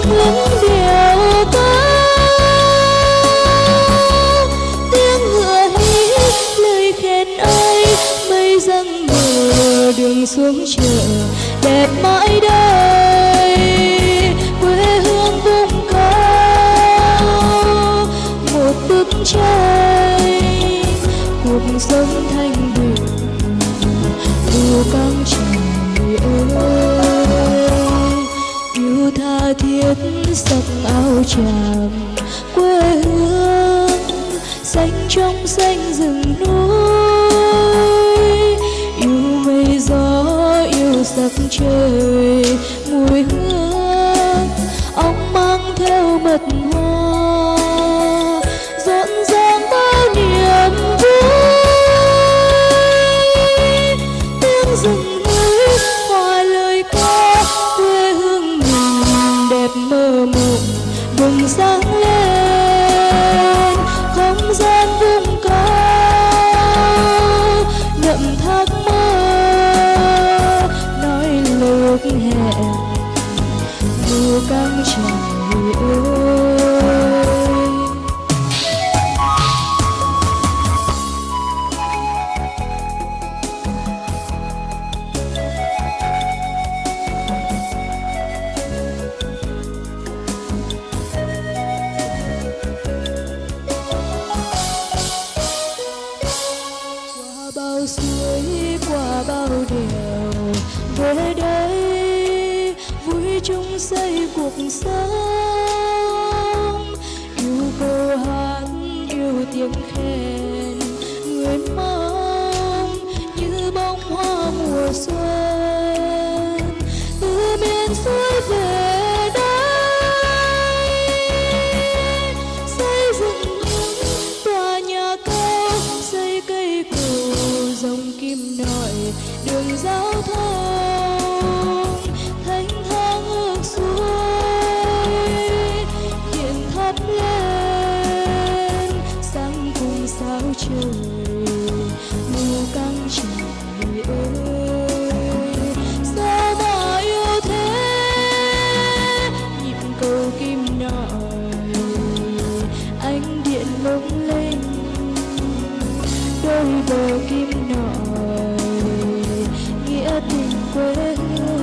lung linh điệu ca. Tiếng ngựa hí lời khen ai, mây dâng mờ đường xuống chợ đẹp mãi đây. Quê hương vùng cao một bức tranh, cuộc sống thanh bình dù căng trời ơi. Yêu tha thiết sắc áo tràm quê hương, xanh trong xanh rừng núi. Yêu mây gió yêu sắc trời, mùi hương ong mang theo mật hoa, rộn ràng bao niềm vui. Tiếng rừng núi hòa lời ca, quê hương mình đẹp mơ mộng bừng sáng lên. Không gian vùng cao nhậm thác mơ, nói lời ước hẹn dù căng trời ơi. Qua bao suối qua bao đèo về đây, vui chung xây cuộc sống. Yêu câu hát yêu tiếng khen người mong, như bông hoa mùa xuân từ miền xuôi về đây. Xây dựng những tòa nhà cao, xây cây cầu dòng kim nội đường giao thông. Thanh thang ngược suối điện thắp lên, sáng cùng sao trời mù căng trời ơi. Sao mà yêu thế nhịp cầu kim nội, ánh điện lung linh đôi bờ kim nội, nghĩa tình quê hương.